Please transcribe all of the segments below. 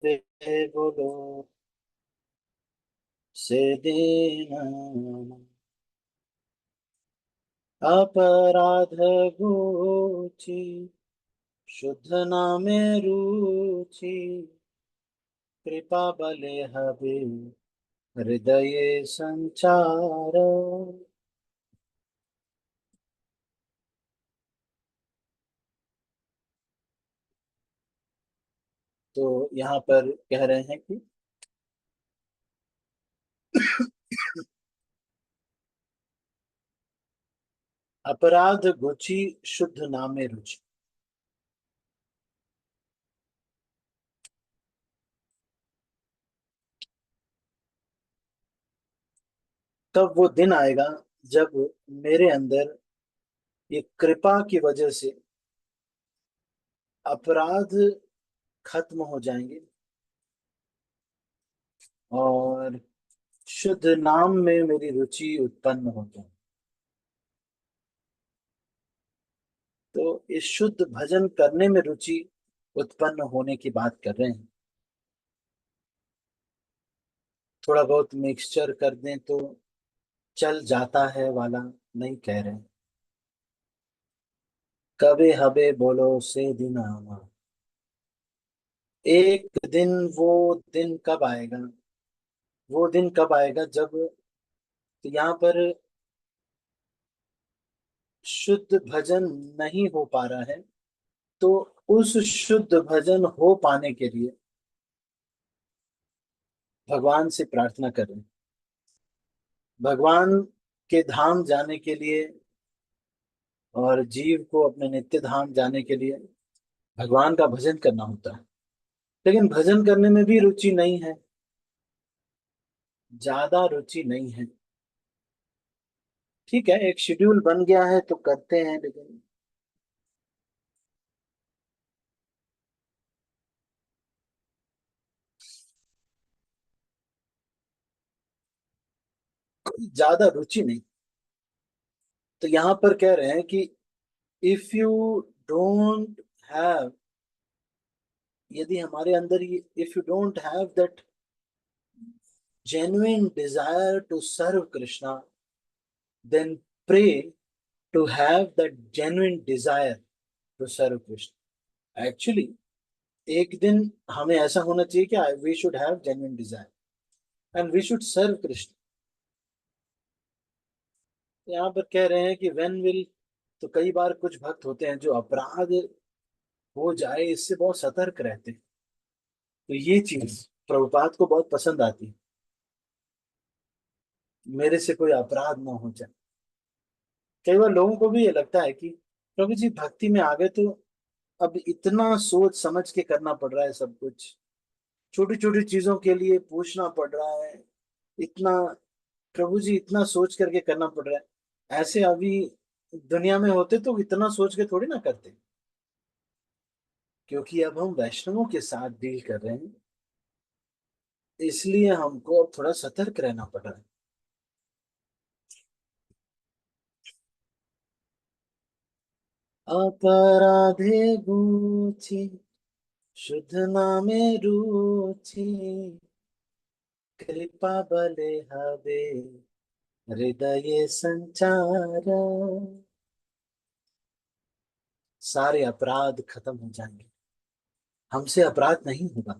दे बोलो से देना अपराध घोची शुद्ध नामे रुचि कृपा बले हबे हृदय संचार। तो यहाँ पर कह रहे हैं कि अपराध घुची शुद्ध नामे रुचि। तब वो दिन आएगा जब मेरे अंदर ये कृपा की वजह से अपराध खत्म हो जाएंगे और शुद्ध नाम में मेरी रुचि उत्पन्न हो जाए। तो इस शुद्ध भजन करने में रुचि उत्पन्न होने की बात कर रहे हैं। थोड़ा बहुत मिक्सचर कर दें तो चल जाता है वाला नहीं कह रहे हैं। कबे हबे बोलो से दिन आवा। एक दिन, वो दिन कब आएगा? वो दिन कब आएगा जब, तो यहाँ पर शुद्ध भजन नहीं हो पा रहा है, तो उस शुद्ध भजन हो पाने के लिए भगवान से प्रार्थना करें। भगवान के धाम जाने के लिए और जीव को अपने नित्य धाम जाने के लिए भगवान का भजन करना होता है। लेकिन भजन करने में भी रुचि नहीं है, ज्यादा रुचि नहीं है। ठीक है, एक शेड्यूल बन गया है तो करते हैं, लेकिन कोई ज्यादा रुचि नहीं। तो यहाँ पर कह रहे हैं कि इफ यू डोंट हैव, यदि हमारे अंदर ये, if you don't have that genuine desire to serve Krishna, then pray to have that genuine desire to serve Krishna. Actually, एक दिन हमें ऐसा होना चाहिए कि we should have genuine desire and we should serve Krishna. यहाँ पर कह रहे हैं कि when will, तो कई बार कुछ भक्त होते हैं जो अपराध हो जाए इससे बहुत सतर्क रहते हैं। तो ये चीज प्रभुपाद को बहुत पसंद आती है, मेरे से कोई अपराध ना हो जाए। कई बार लोगों को भी ये लगता है कि प्रभु जी भक्ति में आ गए तो अब इतना सोच समझ के करना पड़ रहा है सब कुछ, छोटी छोटी चीजों के लिए पूछना पड़ रहा है इतना, प्रभु जी इतना सोच करके करना पड़ रहा है। ऐसे अभी दुनिया में होते तो इतना सोच के थोड़ी ना करते, क्योंकि अब हम वैष्णवों के साथ डील कर रहे हैं, इसलिए हमको अब थोड़ा सतर्क रहना पड़ रहा है। अपराधे गुची शुद्ध नामे रुचि कृपा बले हबे हृदय संचार। सारे अपराध खत्म हो जाएंगे, हमसे अपराध नहीं होगा,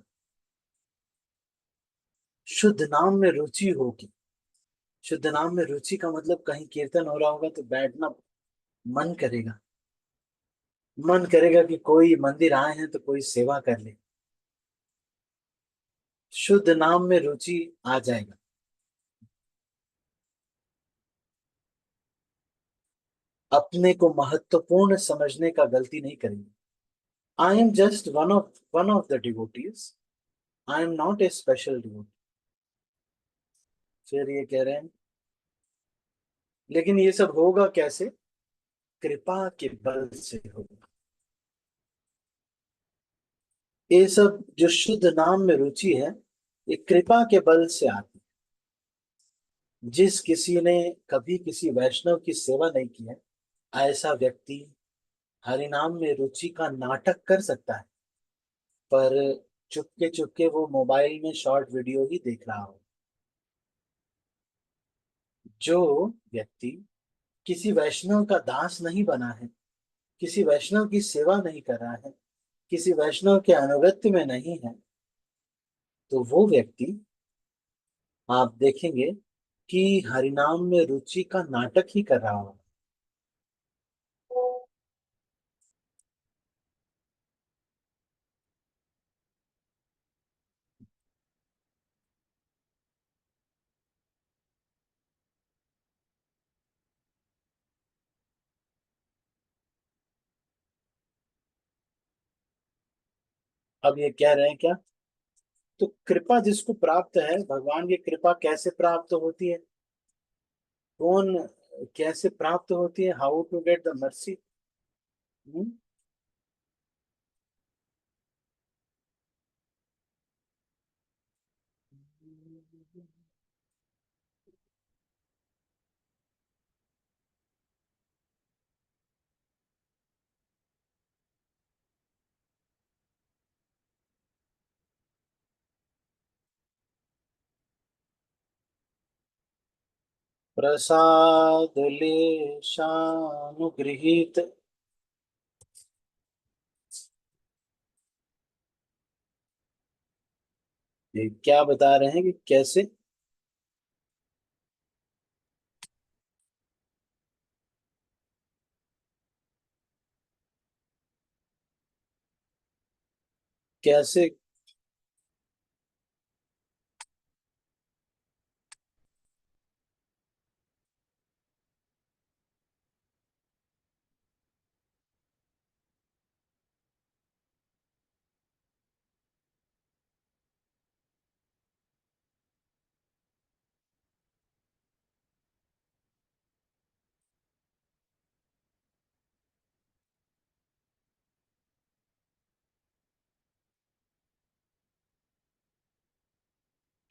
शुद्ध नाम में रुचि होगी। शुद्ध नाम में रुचि का मतलब कहीं कीर्तन हो रहा होगा तो बैठना मन करेगा, मन करेगा कि कोई मंदिर आए हैं तो कोई सेवा कर ले। शुद्ध नाम में रुचि आ जाएगा। अपने को महत्वपूर्ण समझने का गलती नहीं करेंगे। I am just one of the devotees, I am not a special devotee. फिर ये कह रहे हैं, लेकिन ये सब होगा कैसे? कृपा के बल से होगा। ये सब जो शुद्ध नाम में रुचि है, ये कृपा के बल से आती है। जिस किसी ने कभी किसी वैष्णव की सेवा नहीं की है, ऐसा व्यक्ति हरिनाम में रुचि का नाटक कर सकता है, पर चुपके चुपके वो मोबाइल में शॉर्ट वीडियो ही देख रहा हो। जो व्यक्ति किसी वैष्णव का दास नहीं बना है, किसी वैष्णव की सेवा नहीं कर रहा है, किसी वैष्णव के अनुगत्य में नहीं है, तो वो व्यक्ति, आप देखेंगे कि हरिनाम में रुचि का नाटक ही कर रहा हो। अब ये कह रहे हैं क्या? तो कृपा जिसको प्राप्त है, भगवान की कृपा कैसे प्राप्त होती है? कौन, कैसे प्राप्त होती है? How to get the mercy? प्रसाद लेशानुगृहीत। ये क्या बता रहे हैं कि कैसे? कैसे?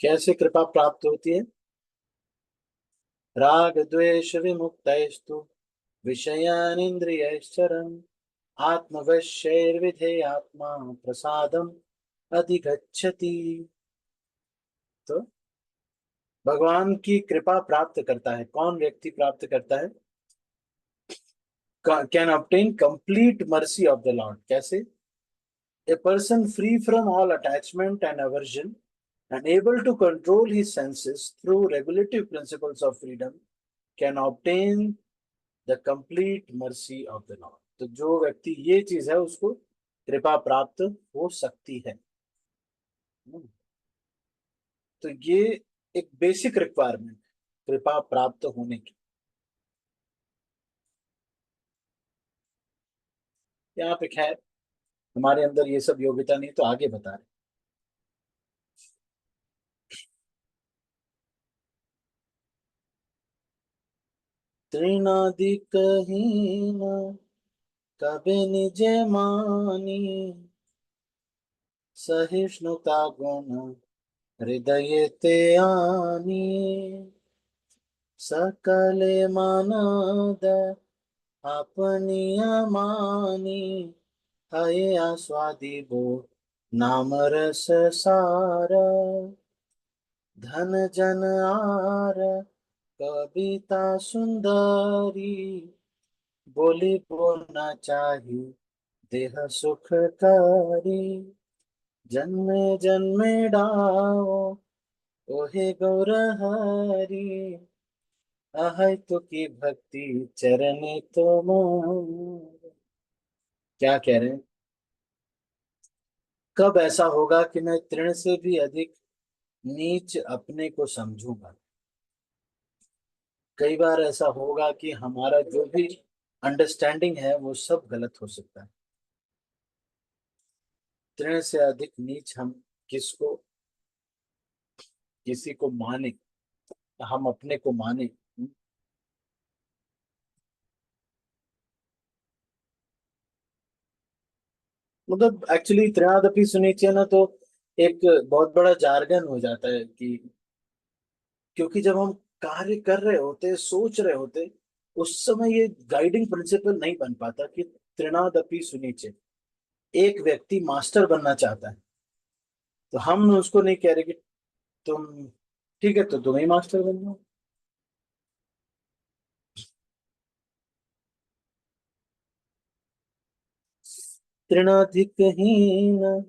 कैसे कृपा प्राप्त होती है? राग द्वेष विमुक्तैस्तु विषयानिन्द्रियैश्चरन् आत्मवश्यैर्विधेयात्मा प्रसादम अधिगच्छति। तो भगवान की कृपा प्राप्त करता है कौन व्यक्ति? प्राप्त करता है, can obtain complete mercy of the Lord। कैसे? A person free from all attachment and aversion and able to control his senses through regulative principles of freedom can obtain the complete mercy of the Lord। तो जो व्यक्ति ये चीज है उसको कृपा प्राप्त हो सकती है। तो ये एक बेसिक रिक्वायरमेंट कृपा प्राप्त होने की। यहाँ पे खैर हमारे अंदर ये सब योग्यता नहीं, तो आगे बता रहे। तृणादिकहीन कबे निज मानी, सहिष्णुता गुण हृदय ते आनी, सकले मानद अपनिय मानी, हये आस्वादी बो नाम रस सार, धन जन आर कविता सुंदरी, बोली बोलना चाही देह सुख करी, जन्मे जन्मे डाओ ओहे गौर हरि, अहै तो की भक्ति चरणे तो मोर। क्या कह रहे हैं? कब ऐसा होगा कि मैं तृण से भी अधिक नीच अपने को समझूंगा? कई बार ऐसा होगा कि हमारा जो भी अंडरस्टैंडिंग है वो सब गलत हो सकता है। तृण से अधिक नीच हम किसको, किसी को माने, हम अपने को माने। मतलब एक्चुअली त्रिनादपि सुनिच्य ना, तो एक बहुत बड़ा जार्गन हो जाता है कि, क्योंकि जब हम कार्य कर रहे होते, सोच रहे होते, उस समय ये गाइडिंग प्रिंसिपल नहीं बन पाता कि त्रिनादपि सुनिच्य। एक व्यक्ति मास्टर बनना चाहता है, तो हम उसको नहीं कह रहे कि तुम, ठीक है तो तुम ही मास्टर बन जाओ। तृणाधिकहीन,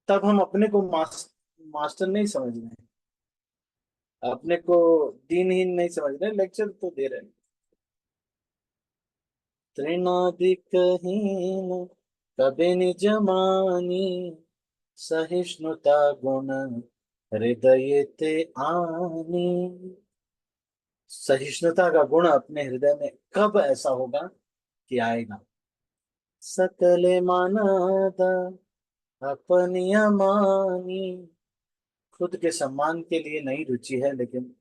तब हम अपने को मास्टर नहीं समझ रहे हैं, अपने को दीनहीन नहीं समझ रहे, लेक्चर तो दे रहे हैं। तृणाधिकहीन कबे निज मानी, सहिष्णुता गुण हृदय ते आनी। सहिष्णुता का गुण अपने हृदय में कब ऐसा होगा कि आएगा। सकले मानद अपनी अमानी, खुद के सम्मान के लिए नहीं रुचि है, लेकिन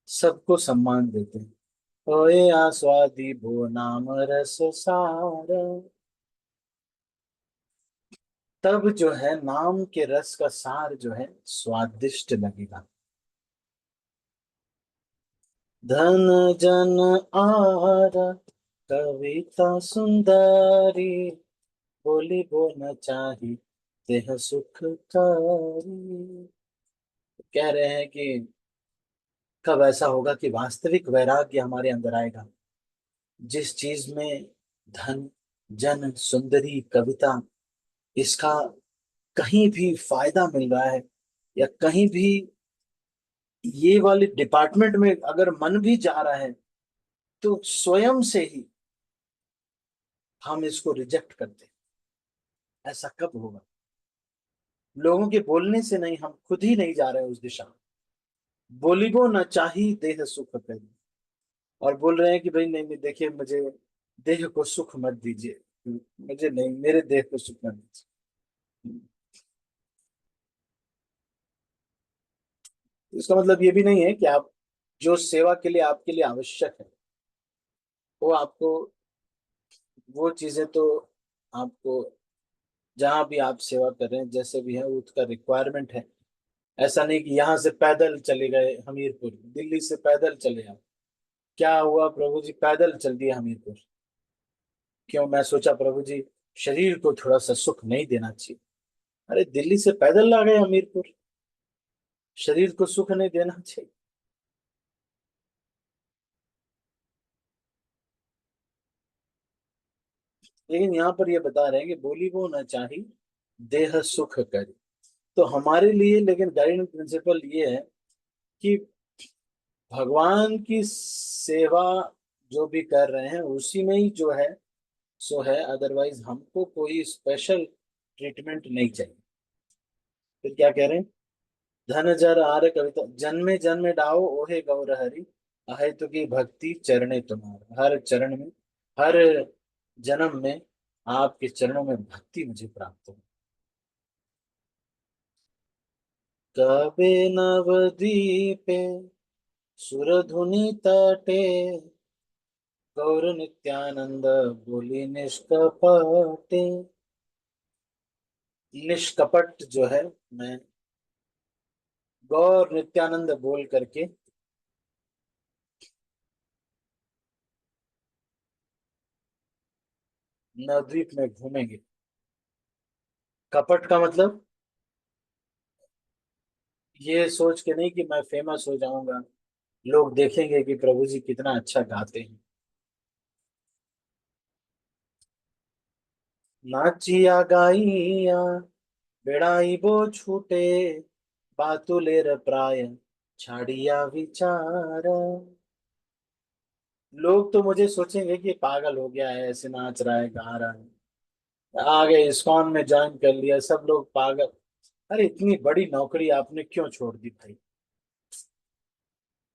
सबको सम्मान देते हैं। होए आस्वादी भो नाम रस सार, तब जो है नाम के रस का सार जो है स्वादिष्ट लगेगा। धन जन आर कविता सुंदरी, बोली बो न चाही तेह सुखकारी। कह रहे हैं कि कब ऐसा होगा कि वास्तविक वैराग्य हमारे अंदर आएगा, जिस चीज में धन, जन, सुंदरी, कविता, इसका कहीं भी फायदा मिल रहा है, या कहीं भी ये वाले डिपार्टमेंट में अगर मन भी जा रहा है, तो स्वयं से ही हम इसको रिजेक्ट करते हैं। ऐसा कब होगा? लोगों के बोलने से नहीं, हम खुद ही नहीं जा रहे हैं उस दिशा में। बोलिबो न चाही देह सुख करी, और बोल रहे हैं कि भाई नहीं नहीं, देखिए मुझे देह को सुख मत दीजिए, मुझे नहीं, मेरे देह को सुख मत दीजिए। इसका मतलब ये भी नहीं है कि आप जो सेवा के लिए आपके लिए आवश्यक है, वो आपको, वो चीजें तो आपको, जहां भी आप सेवा कर रहे हैं जैसे भी है उसका रिक्वायरमेंट है। ऐसा नहीं कि यहाँ से पैदल चले गए हमीरपुर, दिल्ली से पैदल चले आप, क्या हुआ प्रभु जी पैदल चल दिए हमीरपुर, क्यों? मैं सोचा प्रभु जी शरीर को थोड़ा सा सुख नहीं देना चाहिए। अरे दिल्ली से पैदल आ गए हमीरपुर, शरीर को सुख नहीं देना चाहिए। लेकिन यहाँ पर ये बता रहे हैं कि बोली वो ना चाही देह सुख करी। तो हमारे लिए लेकिन गाइडिंग प्रिंसिपल ये है कि भगवान की सेवा जो भी कर रहे हैं उसी में ही जो है सो है, अदरवाइज हमको कोई स्पेशल ट्रीटमेंट नहीं चाहिए। फिर क्या कह रहे हैं? धन जर आर कविता, जन्मे जन्मे डाओ ओहे गौर हरि, अहेतु की भक्ति चरणे तुम्हारे। हर चरण में, हर जन्म में आपके चरणों में भक्ति मुझे प्राप्त हो। कबे नवद्वीपे सुरधुनि तटे, गौर नित्यानंद बोली निष्कपटे। निष्कपट जो है, मैं गौर नित्यानंद बोल करके नवद्वीप में घूमेंगे। कपट का मतलब ये सोच के नहीं कि मैं फेमस हो जाऊंगा, लोग देखेंगे कि प्रभु जी कितना अच्छा गाते हैं। नाचिया गाइया बेड़ाई बो छूटे, बातुलेर प्राय छाड़िया विचार। लोग तो मुझे सोचेंगे कि पागल हो गया है, ऐसे नाच रहा है, गा रहा है, आगे इस्कॉन में ज्वाइन कर लिया, सब लोग पागल। अरे इतनी बड़ी नौकरी आपने क्यों छोड़ दी भाई?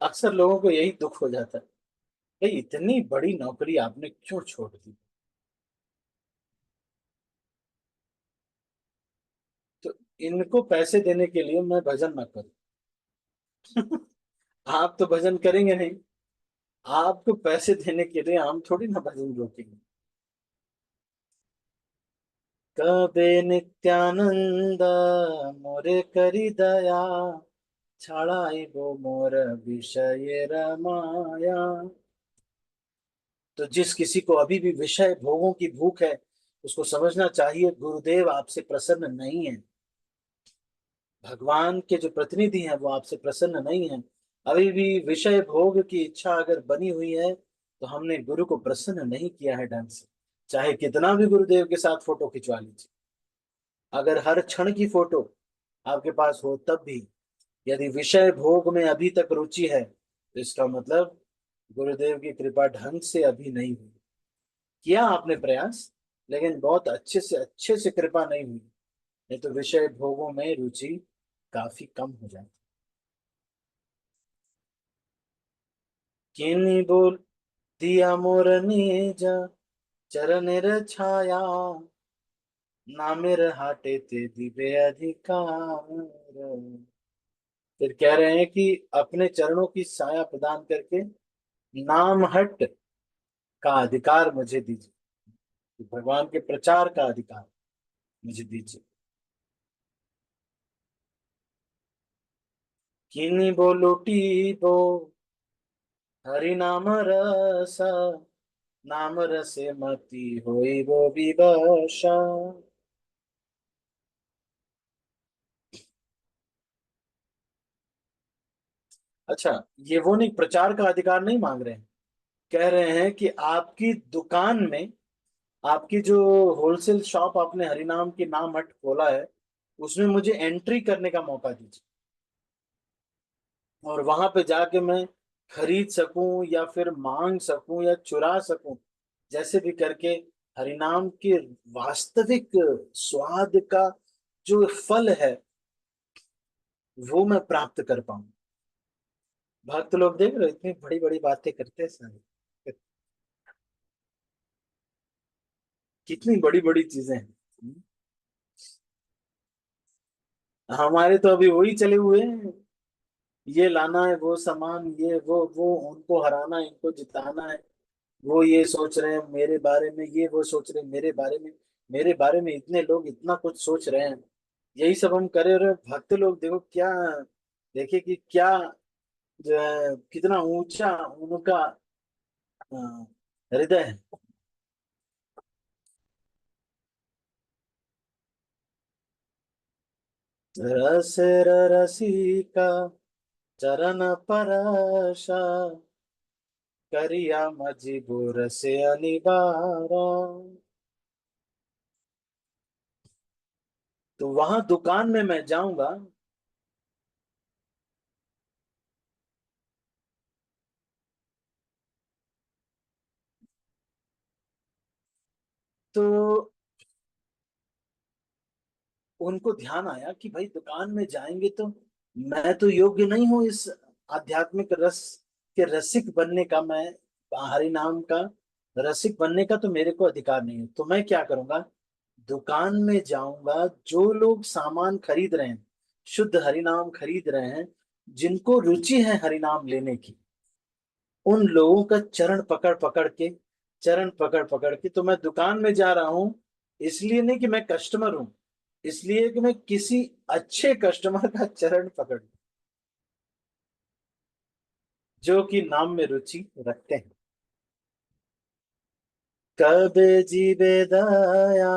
अक्सर लोगों को यही दुख हो जाता है, भाई इतनी बड़ी नौकरी आपने क्यों छोड़ दी? तो इनको पैसे देने के लिए मैं भजन ना करूं। आप तो भजन करेंगे नहीं, आपको पैसे देने के लिए हम थोड़ी ना भजन रोकेंगे। कबे नित्यानंद मोरे करी दया, छाड़ाई वो मोर विषय रमाया। तो जिस किसी को अभी भी विषय भोगों की भूख है, उसको समझना चाहिए गुरुदेव आपसे प्रसन्न नहीं है। भगवान के जो प्रतिनिधि हैं वो आपसे प्रसन्न नहीं हैं। अभी भी विषय भोग की इच्छा अगर बनी हुई है तो हमने गुरु को प्रसन्न नहीं किया है ढंग से। चाहे कितना भी गुरुदेव के साथ फोटो खिंचवा लीजिए, अगर हर क्षण की फोटो आपके पास हो तब भी यदि विषय भोग में अभी तक रुचि है तो इसका मतलब गुरुदेव की कृपा ढंग से अभी नहीं हुई। किया आपने प्रयास, लेकिन बहुत अच्छे से कृपा नहीं हुई, नहीं तो विषय भोगों में रुचि काफी कम हो जाती। किन्हीं बोल दिया मोर निज चरण छाया, नामे हाटे ते दिव्य अधिकार। फिर कह रहे हैं कि अपने चरणों की साया प्रदान करके नाम हट का अधिकार मुझे दीजिए, भगवान के प्रचार का अधिकार मुझे दीजिए। किन्हीं बोलोटी बो हरि नाम रस, नाम रसे मति होई वो विवशा। अच्छा, ये वो नहीं, प्रचार का अधिकार नहीं मांग रहे हैं। कह रहे हैं कि आपकी दुकान में, आपकी जो होलसेल शॉप आपने हरिनाम की नाम हट खोला है, उसमें मुझे एंट्री करने का मौका दीजिए और वहां पे जाके मैं खरीद सकूं या फिर मांग सकूं या चुरा सकूं, जैसे भी करके हरिनाम के वास्तविक स्वाद का जो फल है वो मैं प्राप्त कर पाऊं। भक्त लोग देख रहे हो, इतनी बड़ी बड़ी बातें करते हैं सारे, कितनी बड़ी बड़ी चीजें हैं। हमारे तो अभी वही चले हुए हैं, ये लाना है, वो सामान, ये वो उनको हराना है, इनको जिताना है। वो ये सोच रहे हैं मेरे बारे में, ये वो सोच रहे हैं मेरे बारे में। मेरे बारे में इतने लोग इतना कुछ सोच रहे हैं, यही सब हम करे रहे। भक्त लोग देखो क्या, देखिए कि क्या जो है, कितना ऊंचा उनका अ, हृदय है। रस रसिका चरण परशा, करिया मजबूर से अनिबारा। तो वहां दुकान में मैं जाऊंगा तो उनको ध्यान आया कि भाई दुकान में जाएंगे तो मैं तो योग्य नहीं हूं इस आध्यात्मिक रस के रसिक बनने का। मैं हरि नाम का रसिक बनने का तो मेरे को अधिकार नहीं है। तो मैं क्या करूंगा, दुकान में जाऊंगा, जो लोग सामान खरीद रहे हैं, शुद्ध हरि नाम खरीद रहे हैं, जिनको रुचि है हरि नाम लेने की, उन लोगों का चरण पकड़ पकड़ के तो मैं दुकान में जा रहा हूं। इसलिए नहीं कि मैं कस्टमर हूं, इसलिए कि मैं किसी अच्छे कस्टमर का चरण पकड़, जो कि नाम में रुचि रखते हैं। कब जीवे दया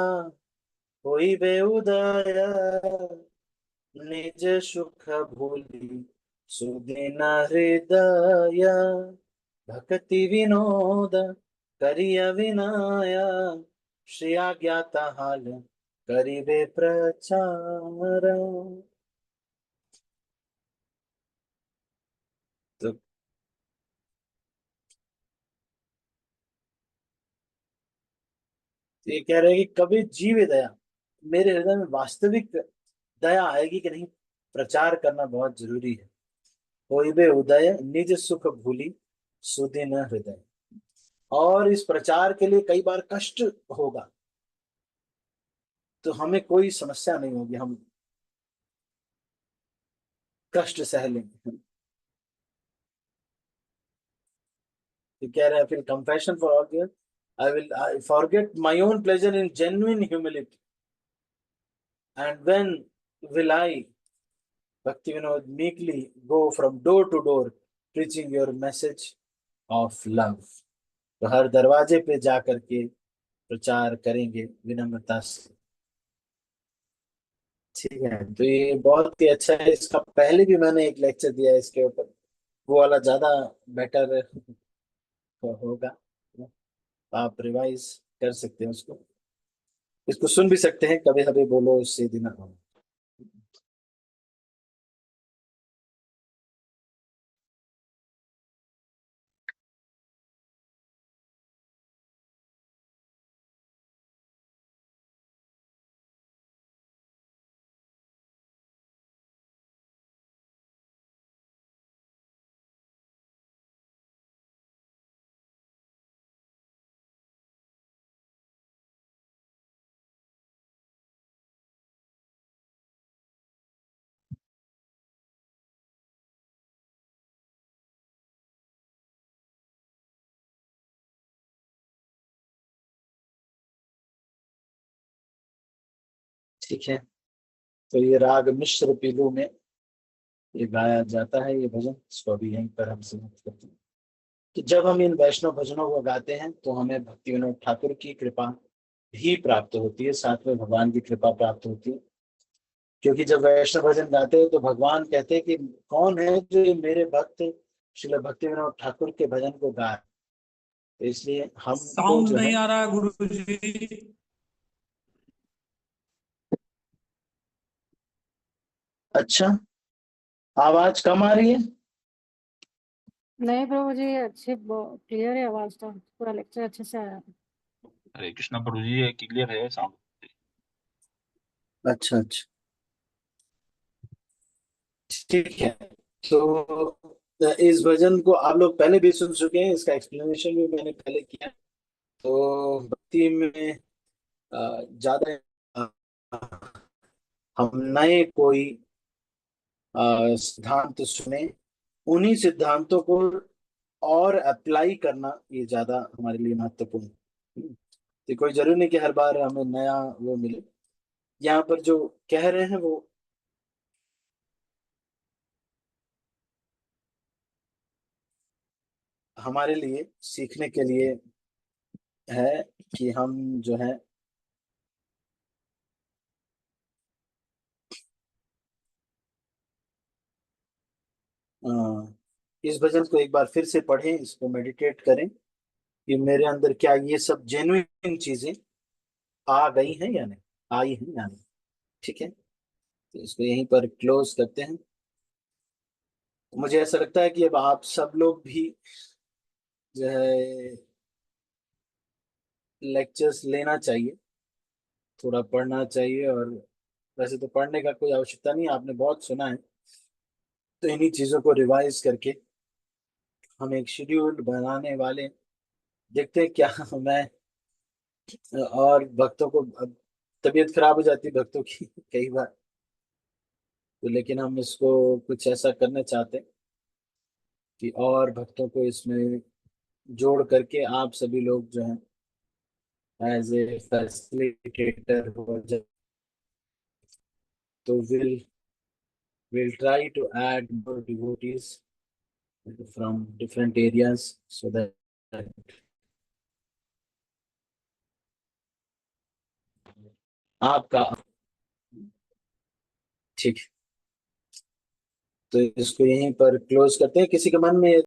कोई बे उदय, निज सुख भूली सुदीन हृदय, भक्ति विनोद करिय विनाय, श्री ज्ञाता हाल करिबे प्रचार। तो ये कह रहे हैं कि कभी जीवे दया, मेरे हृदय में वास्तविक दया आएगी कि नहीं, प्रचार करना बहुत जरूरी है। होइबे उदय निज सुख भूली सुदीन हृदय। और इस प्रचार के लिए कई बार कष्ट होगा, तो हमें कोई समस्या नहीं होगी, हम कष्ट सह लेंगे। तो कह रहे हैं फिर compassion for all, I forget my own pleasure in genuine humility, and when will I, Bhakti Vinod, meekly go from door to door preaching your message of love। तो हर दरवाजे पे जा करके प्रचार करेंगे विनम्रता से। ठीक है, तो ये बहुत ही अच्छा है। इसका पहले भी मैंने एक लेक्चर दिया है इसके ऊपर, वो वाला ज्यादा बेटर होगा। आप रिवाइज कर सकते हैं उसको, इसको सुन भी सकते हैं कभी कभी, बोलो उससे दिन। ठीक है, तो ये राग मिश्र पीलू में ये गाया जाता है ये भजन, इसको अभी यहीं पर हम समाप्त करते हैं। कि जब हम इन वैष्णव भजनों को गाते हैं तो हमें भक्ति विनोद ठाकुर की कृपा भी प्राप्त होती है, साथ में भगवान की कृपा प्राप्त होती है। क्योंकि जब वैष्णव भजन गाते हैं तो भगवान कहते हैं कि कौन है जो ये मेरे भक्त श्रील भक्ति विनोद ठाकुर के भजन को गाए। तो इसलिए हमको साउंड जो नहीं है, आ रहा गुरु जी। अच्छा, आवाज कम आ रही है। नहीं प्रभु जी, अच्छी क्लियर है आवाज, तो पूरा लेक्चर अच्छे से आया। हरे कृष्णा प्रभु जी, ये क्लियर है साउंड। अच्छा अच्छा, ठीक है। तो इस भजन को आप लोग पहले भी सुन चुके हैं, इसका एक्सप्लेनेशन भी मैंने पहले किया। तो भक्ति में ज्यादा हम नए कोई सिद्धांत सुने, उन्हीं सिद्धांतों को और अप्लाई करना ये ज्यादा हमारे लिए महत्वपूर्ण है। तो कोई जरूरी नहीं कि हर बार हमें नया वो मिले। यहाँ पर जो कह रहे हैं वो हमारे लिए सीखने के लिए है, कि हम जो है अ, इस भजन को एक बार फिर से पढ़ें, इसको मेडिटेट करें कि मेरे अंदर क्या ये सब जेन्युइन चीजें आ गई हैं या नहीं, आई हैं या नहीं। ठीक है, तो इसको यहीं पर क्लोज करते हैं। मुझे ऐसा लगता है कि अब आप सब लोग भी जो है लेक्चर्स लेना चाहिए, थोड़ा पढ़ना चाहिए। और वैसे तो पढ़ने का कोई आवश्यकता नहीं, आपने बहुत सुना है। तो इन्हीं चीजों को रिवाइज करके हम एक शेड्यूल बनाने वाले हैं। देखते हैं क्या मैं और भक्तों को, अब तबीयत खराब हो जाती है भक्तों की कई बार, तो लेकिन हम इसको कुछ ऐसा करना चाहते हैं कि और भक्तों को इसमें जोड़ करके आप सभी लोग जो हैं एज ए फैसिलिटेटर हो जाए। तो will try to add more devotees from different areas so that आपका, ठीक है। तो इसको यहीं पर क्लोज करते हैं। किसी के मन में